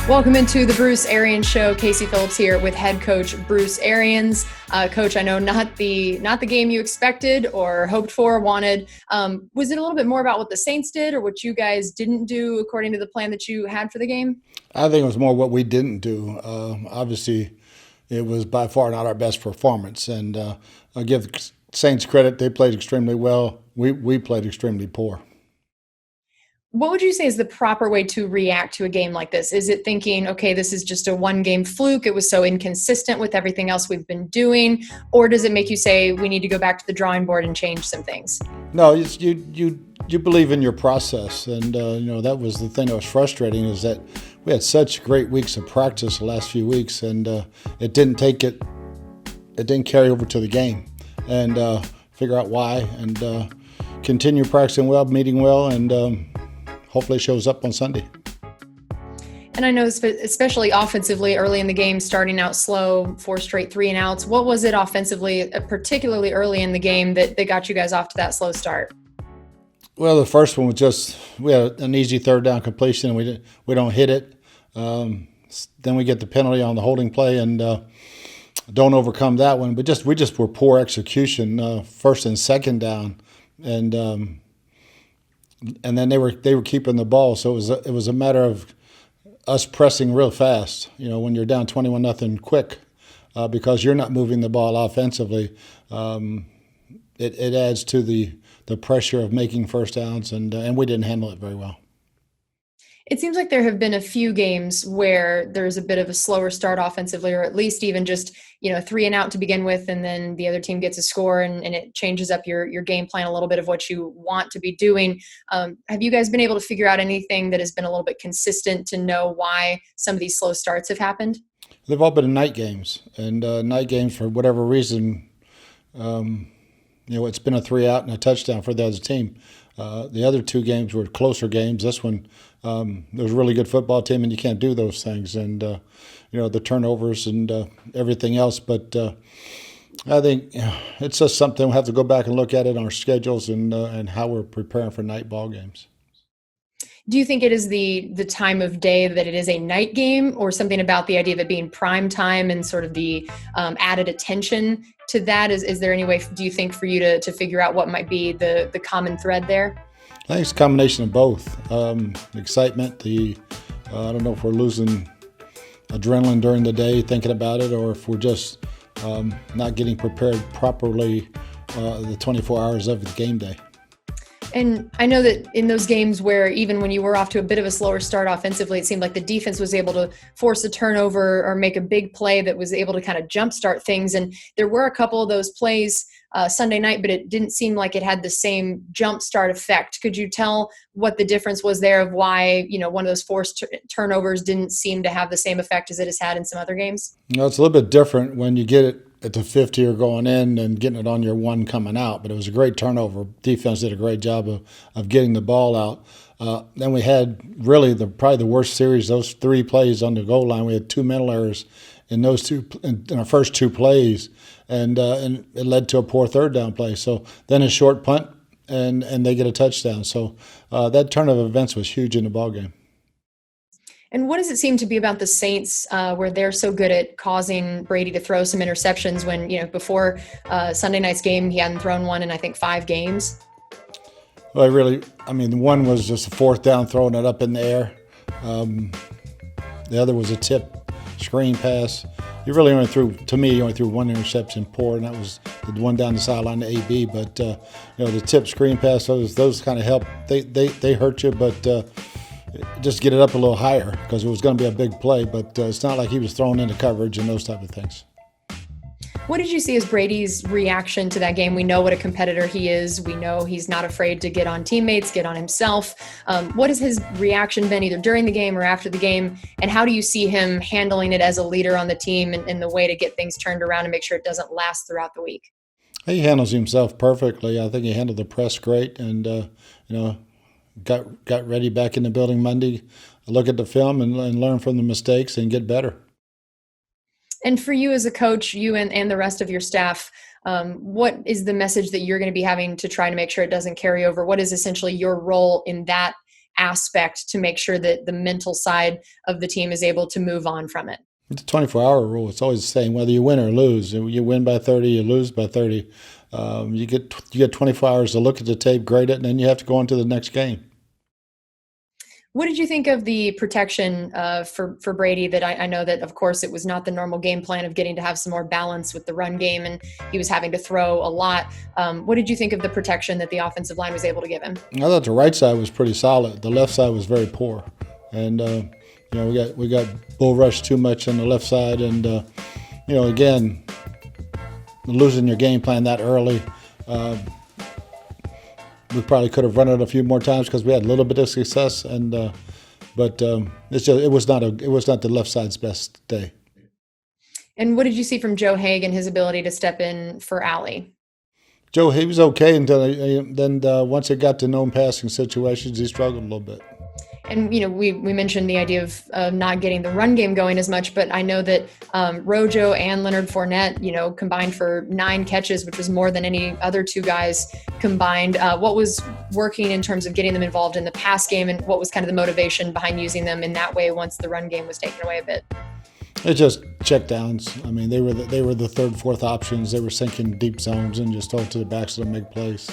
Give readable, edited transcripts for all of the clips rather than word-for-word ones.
Welcome into the Bruce Arians Show. Casey Phillips here with head coach Bruce Arians. Coach, I know not the game you expected or hoped for, wanted. Was it a little bit more about what the Saints did or what you guys didn't do according to the plan that you had for the game? I think it was more what we didn't do. Obviously, it was by far not our best performance. And I give the Saints credit. They played extremely well. We played extremely poor. What would you say is the proper way to react to a game like this? Is it thinking, okay, this is just a one-game fluke, it was so inconsistent with everything else we've been doing? Or does it make you say we need to go back to the drawing board and change some things? No, you believe in your process. And, that was the thing that was frustrating is that we had such great weeks of practice the last few weeks, and it didn't carry over to the game. And figure out why and continue practicing well, meeting well, and hopefully it shows up on Sunday. And I know especially offensively early in the game, starting out slow, 4 straight 3-and-outs. What was it offensively, particularly early in the game, that got you guys off to that slow start? Well, the first one was just we had an easy third down completion and we don't hit it. Then we get the penalty on the holding play and don't overcome that one. But we just were poor execution first and second down, and then they were keeping the ball, so it was a matter of us pressing real fast. When you're down 21-0 quick, because you're not moving the ball offensively, it adds to the pressure of making first downs, and we didn't handle it very well. It seems like there have been a few games where there's a bit of a slower start offensively, or at least even just, 3-and-out to begin with, and then the other team gets a score and it changes up your game plan a little bit of what you want to be doing. Have you guys been able to figure out anything that has been a little bit consistent to know why some of these slow starts have happened? They've all been night games, and night games, for whatever reason, it's been a 3-out and a touchdown for the other team. The other two games were closer games. This one, there was a really good football team, and you can't do those things. And, the turnovers and everything else. But I think it's just something we'll have to go back and look at it on our schedules and how we're preparing for night ball games. Do you think it is the time of day that it is a night game, or something about the idea of it being prime time and sort of the added attention to that? Is there any way, do you think, for you to figure out what might be the common thread there? I think it's a combination of both. Excitement, I don't know if we're losing adrenaline during the day thinking about it, or if we're just not getting prepared properly the 24 hours of the game day. And I know that in those games where even when you were off to a bit of a slower start offensively, it seemed like the defense was able to force a turnover or make a big play that was able to kind of jumpstart things. And there were a couple of those plays Sunday night, but it didn't seem like it had the same jumpstart effect. Could you tell what the difference was there of why, one of those forced turnovers didn't seem to have the same effect as it has had in some other games? It's a little bit different when you get it at the 50 or going in and getting it on your one coming out. But it was a great turnover. Defense did a great job of getting the ball out. Then we had really probably the worst series, those 3 plays on the goal line. We had 2 mental errors in our first 2 plays, and it led to a poor third down play. So then a short punt, and they get a touchdown. So that turn of events was huge in the ballgame. And what does it seem to be about the Saints where they're so good at causing Brady to throw some interceptions when, before Sunday night's game, he hadn't thrown one in, I think, 5 games? Well, one was just a 4th down, throwing it up in the air. The other was a tip screen pass. You only threw 1 interception, poor, and that was the one down the sideline to AB. But, the tip screen pass, those kind of help. They hurt you, but just get it up a little higher because it was going to be a big play. But it's not like he was thrown into coverage and those type of things. What did you see as Brady's reaction to that game? We know what a competitor he is. We know he's not afraid to get on teammates, get on himself. What has his reaction been either during the game or after the game? And how do you see him handling it as a leader on the team and the way to get things turned around and make sure it doesn't last throughout the week? He handles himself perfectly. I think he handled the press great and, got ready back in the building Monday, look at the film and learn from the mistakes and get better. And for you as a coach, you and the rest of your staff, what is the message that you're going to be having to try to make sure it doesn't carry over? What is essentially your role in that aspect to make sure that the mental side of the team is able to move on from it? It's a 24-hour rule. It's always the same, whether you win or lose. You win by 30, you lose by 30. You get 24 hours to look at the tape, grade it, and then you have to go on to the next game. What did you think of the protection for Brady? That I know that, of course, it was not the normal game plan of getting to have some more balance with the run game, and he was having to throw a lot. What did you think of the protection that the offensive line was able to give him? I thought the right side was pretty solid. The left side was very poor, and we got bull rushed too much on the left side, and again, losing your game plan that early. We probably could have run it a few more times because we had a little bit of success, but it was not the left side's best day. And what did you see from Joe Haig and his ability to step in for Allie? Joe, he was okay until then. Once it got to known passing situations, he struggled a little bit. And, we mentioned the idea of not getting the run game going as much, but I know that Rojo and Leonard Fournette, combined for 9 catches, which was more than any other 2 guys combined. What was working in terms of getting them involved in the pass game, and what was kind of the motivation behind using them in that way once the run game was taken away a bit? It's just check downs. I mean, they were the third, fourth options. They were sinking deep zones and just told to the backs to make plays.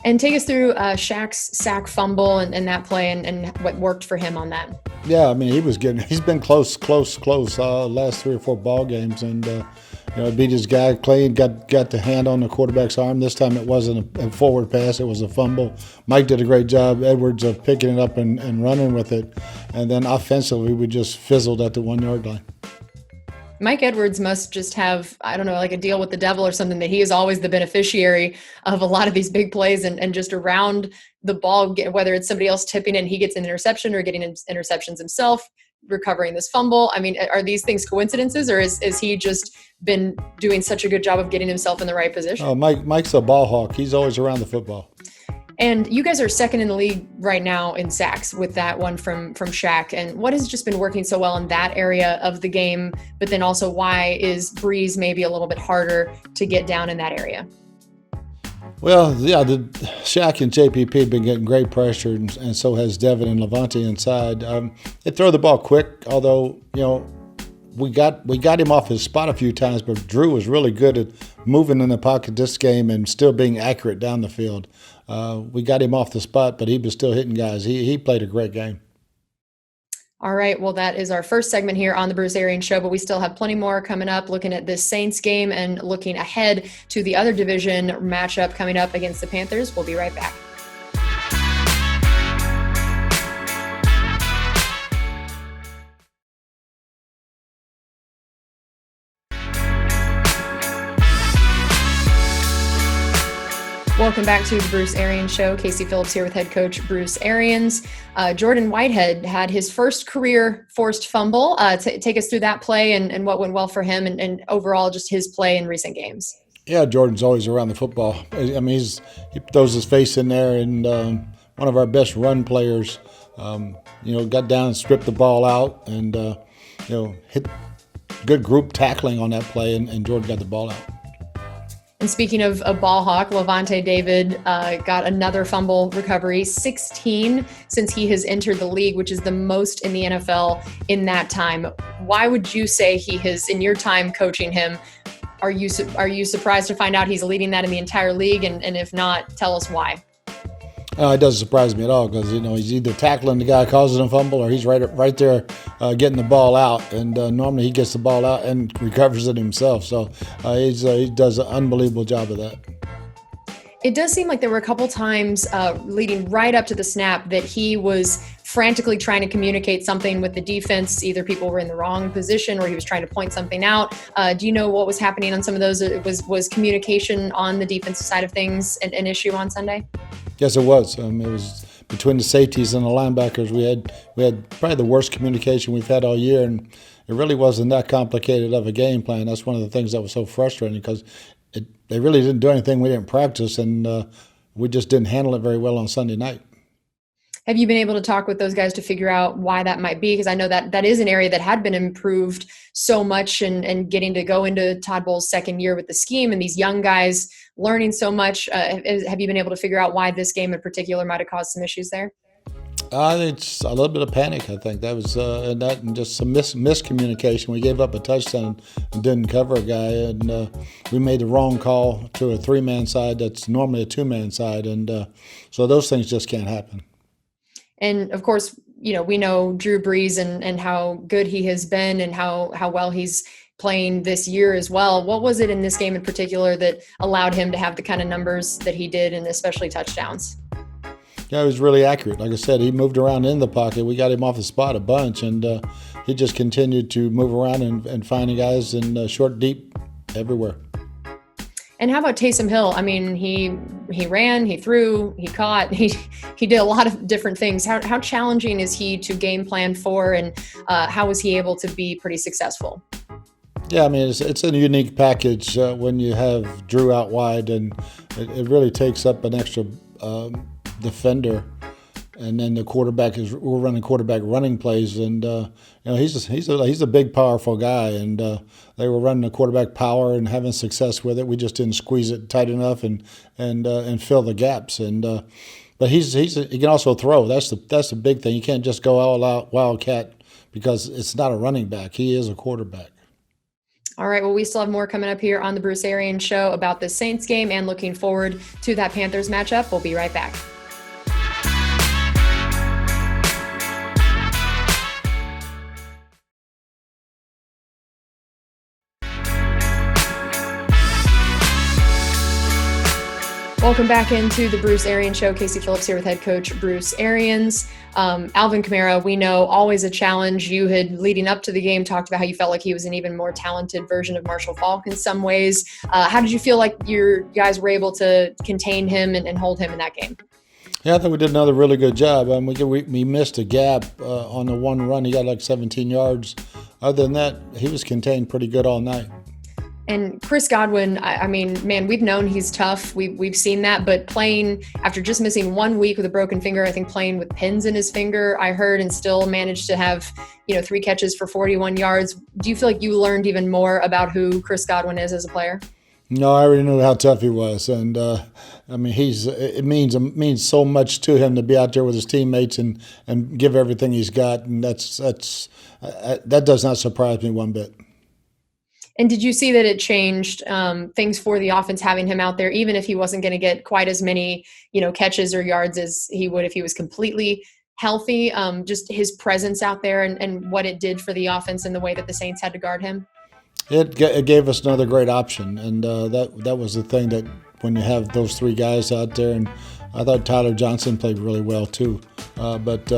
And take us through Shaq's sack fumble and that play and what worked for him on that. Yeah, I mean, he's been close last 3 or 4 ball games, and beat his guy clean, got the hand on the quarterback's arm. This time it wasn't a forward pass, it was a fumble. Mike did a great job, Edwards, of picking it up and running with it. And then offensively, we just fizzled at the 1-yard line. Mike Edwards must just have, I don't know, like a deal with the devil or something, that he is always the beneficiary of a lot of these big plays and just around the ball, whether it's somebody else tipping and he gets an interception or getting interceptions himself, recovering this fumble. I mean, are these things coincidences, or is he just been doing such a good job of getting himself in the right position? Oh, Mike's a ball hawk. He's always around the football. And you guys are second in the league right now in sacks with that one from Shaq. And what has just been working so well in that area of the game? But then also, why is Breeze maybe a little bit harder to get down in that area? Well, yeah, the Shaq and JPP have been getting great pressure, and so has Devin and Levante inside. They throw the ball quick, although, we got him off his spot a few times, but Drew was really good at moving in the pocket this game and still being accurate down the field. We got him off the spot, but he was still hitting guys. He played a great game. All right. Well, that is our first segment here on the Bruce Arians Show, but we still have plenty more coming up, looking at this Saints game and looking ahead to the other division matchup coming up against the Panthers. We'll be right back. Welcome back to the Bruce Arians Show. Casey Phillips here with head coach Bruce Arians. Jordan Whitehead had his first career forced fumble. Take us through that play and what went well for him and overall just his play in recent games. Yeah, Jordan's always around the football. I mean, he throws his face in there, and one of our best run players, got down and stripped the ball out and, hit good group tackling on that play, and Jordan got the ball out. And speaking of a ball hawk, Levante David got another fumble recovery, 16 since he has entered the league, which is the most in the NFL in that time. Why would you say he has, in your time coaching him, are you surprised to find out he's leading that in the entire league? And if not, tell us why. It doesn't surprise me at all because, he's either tackling the guy causing a fumble or he's right there getting the ball out. And normally he gets the ball out and recovers it himself. So he does an unbelievable job of that. It does seem like there were a couple times leading right up to the snap that he was frantically trying to communicate something with the defense. Either people were in the wrong position or he was trying to point something out. Do you know what was happening on some of those? Was communication on the defensive side of things an issue on Sunday? Yes, it was. It was between the safeties and the linebackers. We had probably the worst communication we've had all year, and it really wasn't that complicated of a game plan. That's one of the things that was so frustrating because they really didn't do anything. We didn't practice, and we just didn't handle it very well on Sunday night. Have you been able to talk with those guys to figure out why that might be? Because I know that is an area that had been improved so much and getting to go into Todd Bowles' second year with the scheme and these young guys learning so much. Have you been able to figure out why this game in particular might have caused some issues there? It's a little bit of panic. I think that was and just some miscommunication. We gave up a touchdown and didn't cover a guy, and we made the wrong call to a 3-man side that's normally a 2-man side, and so those things just can't happen. And of course, we know Drew Brees and how good he has been and how well he's playing this year as well. What was it in this game in particular that allowed him to have the kind of numbers that he did, and especially touchdowns? Yeah, he was really accurate. Like I said, he moved around in the pocket. We got him off the spot a bunch, and he just continued to move around and find guys in short, deep, everywhere. And how about Taysom Hill? I mean, he ran, he threw, he caught, he did a lot of different things. How challenging is he to game plan for, and how was he able to be pretty successful? Yeah, I mean, it's a unique package when you have Drew out wide, and it really takes up an extra defender, and then the quarterback we're running quarterback running plays, and he's a big, powerful guy, and they were running the quarterback power and having success with it. We just didn't squeeze it tight enough and fill the gaps, and but he can also throw. That's the big thing. You can't just go all out wildcat because it's not a running back. He is a quarterback. All right, well, we still have more coming up here on the Bruce Arians Show about the Saints game and looking forward to that Panthers matchup. We'll be right back. Welcome back into the Bruce Arians Show. Casey Phillips here with head coach Bruce Arians. Alvin Kamara, we know, always a challenge. You had, leading up to the game, talked about how you felt like he was an even more talented version of Marshall Faulk in some ways. How did you feel like your guys were able to contain him and hold him in that game? Yeah, I think we did another really good job. We missed a gap on the one run. He got like 17 yards. Other than that, he was contained pretty good all night. And Chris Godwin, I mean, man, we've known he's tough. We've seen that, but playing after just missing 1 week with a broken finger, I think playing with pins in his finger, I heard, and still managed to have, 3 catches for 41 yards. Do you feel like you learned even more about who Chris Godwin is as a player? No, I already knew how tough he was, and it means so much to him to be out there with his teammates and give everything he's got, and that does not surprise me one bit. And did you see that it changed things for the offense having him out there, even if he wasn't going to get quite as many, catches or yards as he would if he was completely healthy? Just his presence out there and what it did for the offense and the way that the Saints had to guard him? It gave us another great option, and that was the thing that when you have those 3 guys out there, and I thought Tyler Johnson played really well too, but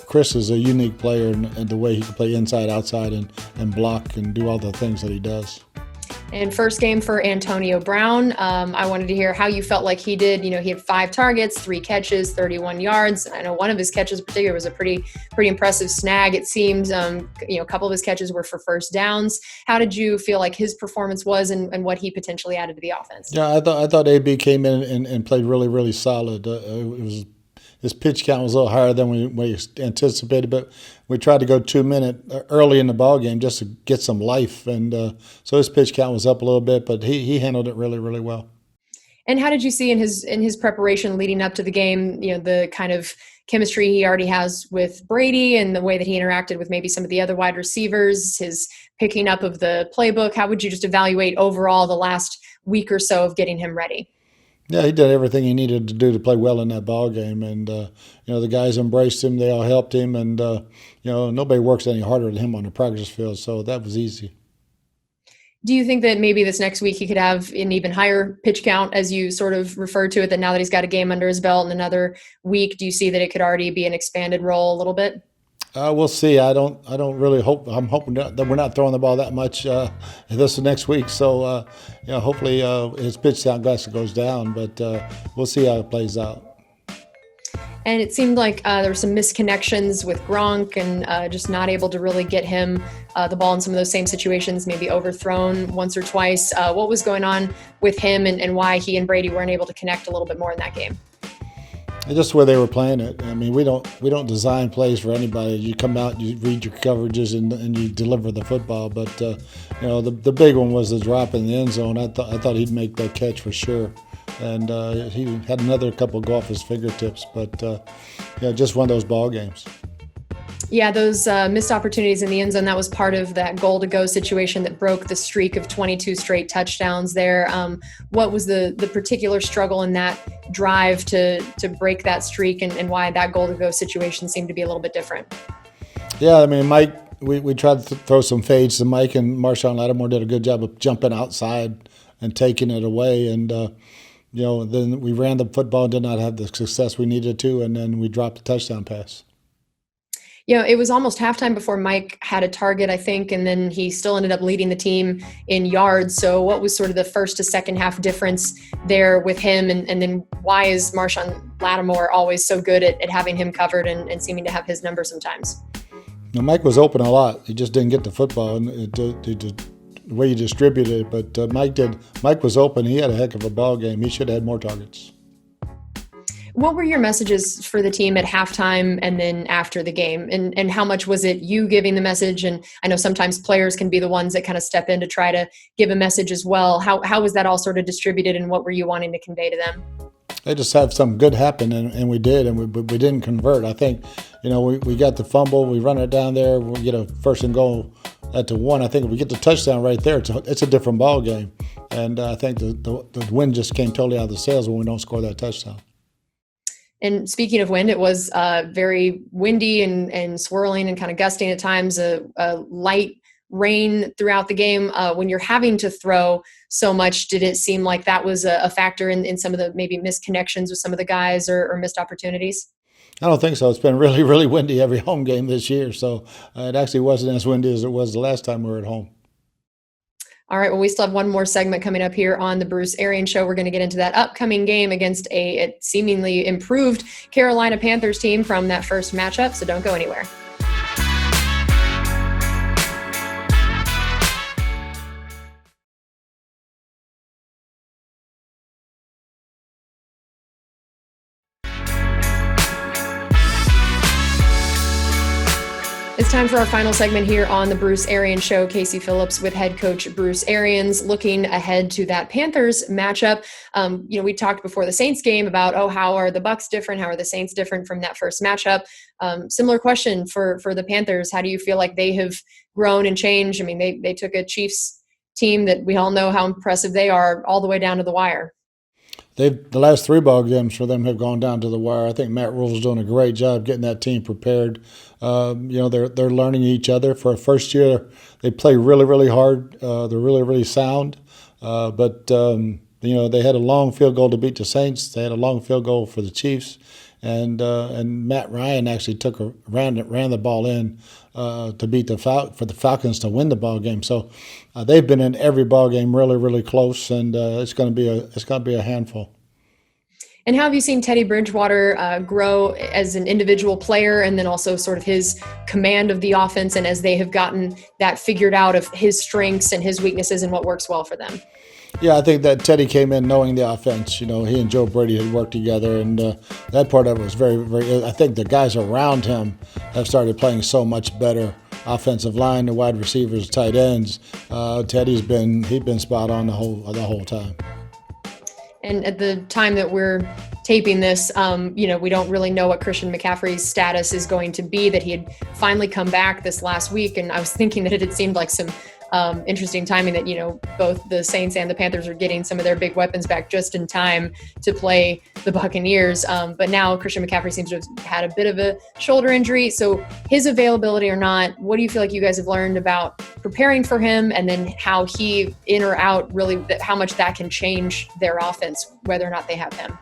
Chris is a unique player in the way he can play inside, outside, and block and do all the things that he does. And first game for Antonio Brown. I wanted to hear how you felt like he did. He had 5 targets, 3 catches, 31 yards. I know one of his catches in particular was a pretty impressive snag. It seems, a couple of his catches were for first downs. How did you feel like his performance was and what he potentially added to the offense? Yeah, I thought AB came in and played really, really solid. His pitch count was a little higher than we anticipated, but we tried to go 2 minute early in the ball game just to get some life, and so his pitch count was up a little bit, but he handled it really, really well. And how did you see in his preparation leading up to the game, the kind of chemistry he already has with Brady and the way that he interacted with maybe some of the other wide receivers, his picking up of the playbook? How would you just evaluate overall the last week or so of getting him ready? Yeah, he did everything he needed to do to play well in that ball game, and the guys embraced him. They all helped him, and nobody works any harder than him on the practice field, so that was easy. Do you think that maybe this next week he could have an even higher pitch count, as you sort of referred to it, that now that he's got a game under his belt in another week, do you see that it could already be an expanded role a little bit? We'll see. I don't really hope. I'm hoping that we're not throwing the ball that much this next week. So hopefully his pitch count goes down. But we'll see how it plays out. And it seemed like there were some misconnections with Gronk and just not able to really get him the ball in some of those same situations, maybe overthrown once or twice. What was going on with him and why he and Brady weren't able to connect a little bit more in that game? It's just where they were playing it. I mean, we don't design plays for anybody. You come out, you read your coverages, and you deliver the football. But the big one was the drop in the end zone. I thought he'd make that catch for sure. and he had another couple go off his fingertips. But just one of those ball games. Yeah, those missed opportunities in the end zone, that was part of that goal-to-go situation that broke the streak of 22 straight touchdowns there. What was the particular struggle in that drive to break that streak, and why that goal-to-go situation seemed to be a little bit different? Yeah, I mean, Mike, we tried to throw some fades to Mike, and Marshawn Lattimore did a good job of jumping outside and taking it away. And, then we ran the football, did not have the success we needed to, and then we dropped the touchdown pass. It was almost halftime before Mike had a target, I think, and then he still ended up leading the team in yards. So what was sort of the first to second half difference there with him? And then why is Marshawn Lattimore always so good at having him covered and seeming to have his number sometimes? Now, Mike was open a lot. He just didn't get the football and the way he distributed it. But Mike did. Mike was open. He had a heck of a ball game. He should have had more targets. What were your messages for the team at halftime and then after the game? And how much was it you giving the message? And I know sometimes players can be the ones that kind of step in to try to give a message as well. How was that all sort of distributed, and what were you wanting to convey to them? They just had something good happen, and we did, and we didn't convert. I think, we got the fumble, we run it down there, we get a first and goal at the 1. I think if we get the touchdown right there, it's a different ball game. And I think the wind just came totally out of the sails when we don't score that touchdown. And speaking of wind, it was very windy and swirling and kind of gusting at times, a light rain throughout the game. When you're having to throw so much, did it seem like that was a factor in some of the maybe misconnections with some of the guys or missed opportunities? I don't think so. It's been really, really windy every home game this year. So it actually wasn't as windy as it was the last time we were at home. All right, well, we still have one more segment coming up here on the Bruce Arians Show. We're going to get into that upcoming game against a seemingly improved Carolina Panthers team from that first matchup, so don't go anywhere. It's time for our final segment here on the Bruce Arians Show. Casey Phillips with head coach Bruce Arians, looking ahead to that Panthers matchup. We talked before the Saints game about, how are the Bucs different? How are the Saints different from that first matchup? Similar question for the Panthers. How do you feel like they have grown and changed? I mean, they took a Chiefs team that we all know how impressive they are all the way down to the wire. The last 3 ball games for them have gone down to the wire. I think Matt Rule's doing a great job getting that team prepared. They're learning each other. For a first year, they play really, really hard. They're really, really sound. But they had a long field goal to beat the Saints. They had a long field goal for the Chiefs. And Matt Ryan actually ran the ball in to beat for the Falcons to win the ball game. So they've been in every ball game really, really close, and it's going to be a handful. And how have you seen Teddy Bridgewater grow as an individual player, and then also sort of his command of the offense, and as they have gotten that figured out of his strengths and his weaknesses and what works well for them? Yeah, I think that Teddy came in knowing the offense. He and Joe Brady had worked together, and that part of it was very, very. I think the guys around him have started playing so much better. Offensive line, the wide receivers, tight ends. Teddy's been spot on the whole time. And at the time that we're taping this, we don't really know what Christian McCaffrey's status is going to be, that he had finally come back this last week. And I was thinking that it had seemed like some interesting timing that, both the Saints and the Panthers are getting some of their big weapons back just in time to play the Buccaneers. But now Christian McCaffrey seems to have had a bit of a shoulder injury. So his availability or not, what do you feel like you guys have learned about preparing for him, and then how he in or out, really how much that can change their offense, whether or not they have him?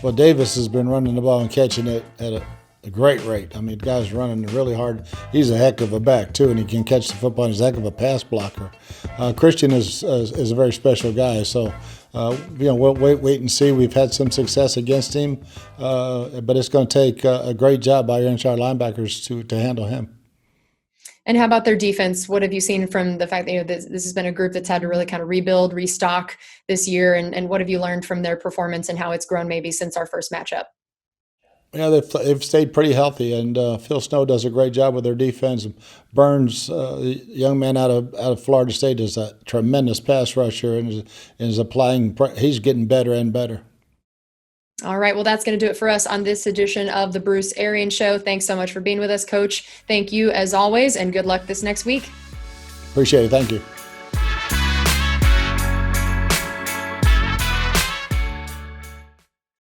Well, Davis has been running the ball and catching it at a great rate. I mean, the guy's running really hard. He's a heck of a back, too, and he can catch the football. He's a heck of a pass blocker. Christian is a very special guy. So, we'll wait and see. We've had some success against him, but it's going to take a great job by your inside linebackers to handle him. And how about their defense? What have you seen from the fact that this has been a group that's had to really kind of rebuild, restock this year, and what have you learned from their performance and how it's grown maybe since our first matchup? Yeah, they've stayed pretty healthy, and Phil Snow does a great job with their defense. Burns, young man out of Florida State, is a tremendous pass rusher and is applying. He's getting better and better. All right. Well, that's going to do it for us on this edition of the Bruce Arians Show. Thanks so much for being with us, Coach. Thank you as always, and good luck this next week. Appreciate it. Thank you.